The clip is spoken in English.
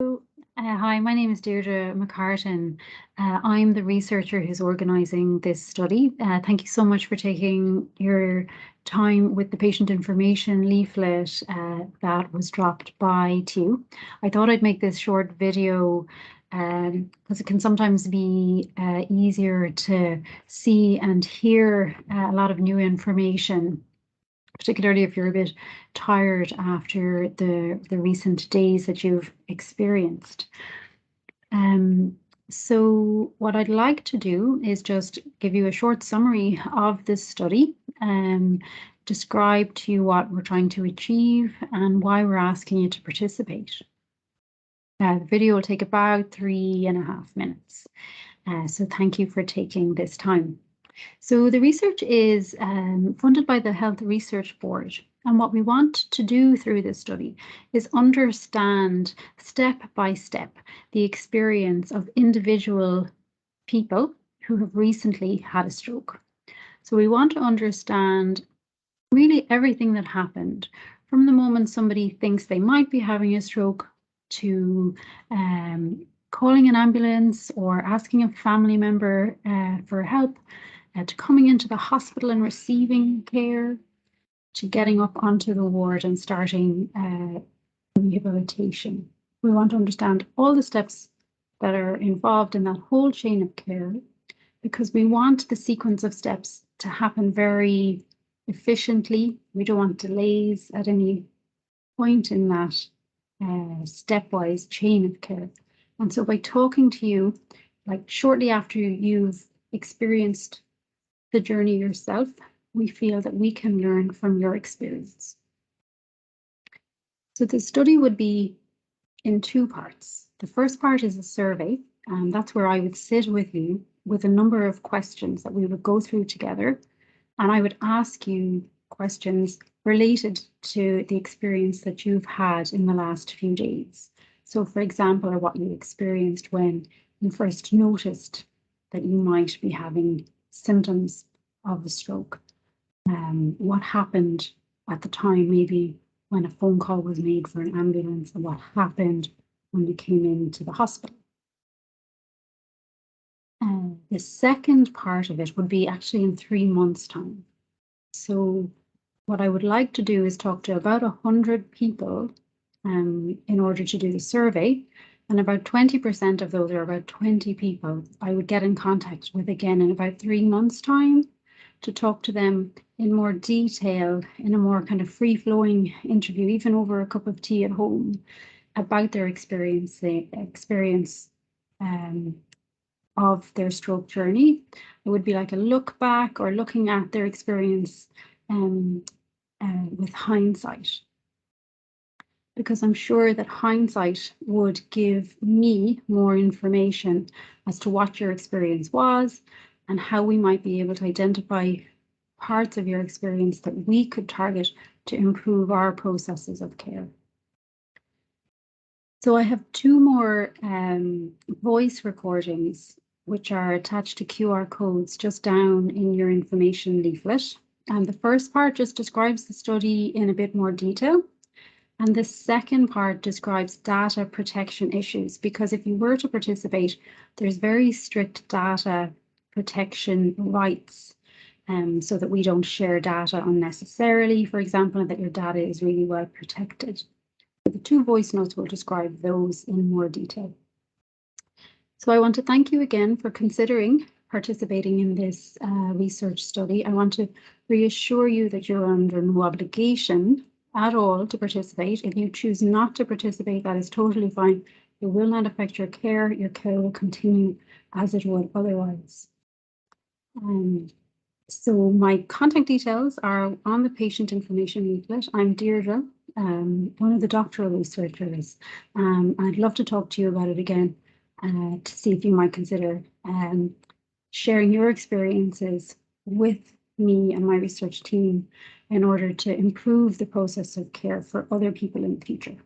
Hi, my name is Deirdre McCartan. I'm the researcher who's organising this study. Thank you so much for taking your time with the patient information leaflet that was dropped by to you. I thought I'd make this short video because it can sometimes be easier to see and hear a lot of new information, particularly if you're a bit tired after the recent days that you've experienced. So what I'd like to do is just give you a short summary of this study, describe to you what we're trying to achieve and why we're asking you to participate. The video will take about 3.5 minutes. So thank you for taking this time. So the research is funded by the Health Research Board. And what we want to do through this study is understand step by step the experience of individual people who have recently had a stroke. So we want to understand really everything that happened from the moment somebody thinks they might be having a stroke to calling an ambulance or asking a family member for help, to coming into the hospital and receiving care, to getting up onto the ward and starting rehabilitation. We want to understand all the steps that are involved in that whole chain of care, because we want the sequence of steps to happen very efficiently. We don't want delays at any point in that stepwise chain of care. And so by talking to you, like shortly after you've experienced the journey yourself, we feel that we can learn from your experience. So the study would be in two parts. The first part is a survey, and that's where I would sit with you with a number of questions that we would go through together. And I would ask you questions related to the experience that you've had in the last few days. So for example, what you experienced when you first noticed that you might be having symptoms of a stroke. What happened at the time, maybe when a phone call was made for an ambulance, and what happened when you came into the hospital. The second part of it would be actually in 3 months' time. So what I would like to do is talk to about 100 people in order to do the survey, and about 20% of those, or about 20 people, I would get in contact with again in about 3 months' time to talk to them in more detail, in a more kind of free-flowing interview, even over a cup of tea at home, about their experience of their stroke journey. It would be like a look back or looking at their experience with hindsight. Because I'm sure that hindsight would give me more information as to what your experience was and how we might be able to identify parts of your experience that we could target to improve our processes of care. So I have 2 more voice recordings which are attached to QR codes just down in your information leaflet. And the first part just describes the study in a bit more detail. And the second part describes data protection issues, because if you were to participate, there's very strict data protection rights, so that we don't share data unnecessarily, for example, and that your data is really well protected. The 2 voice notes will describe those in more detail. So I want to thank you again for considering participating in this research study. I want to reassure you that you're under no obligation at all to participate. If you choose not to participate, that is totally fine. It will not affect your care. Your care will continue as it would otherwise. So my contact details are on the patient information leaflet. I'm Deirdre, one of the doctoral researchers. I'd love to talk to you about it again to see if you might consider sharing your experiences with me and my research team in order to improve the process of care for other people in the future.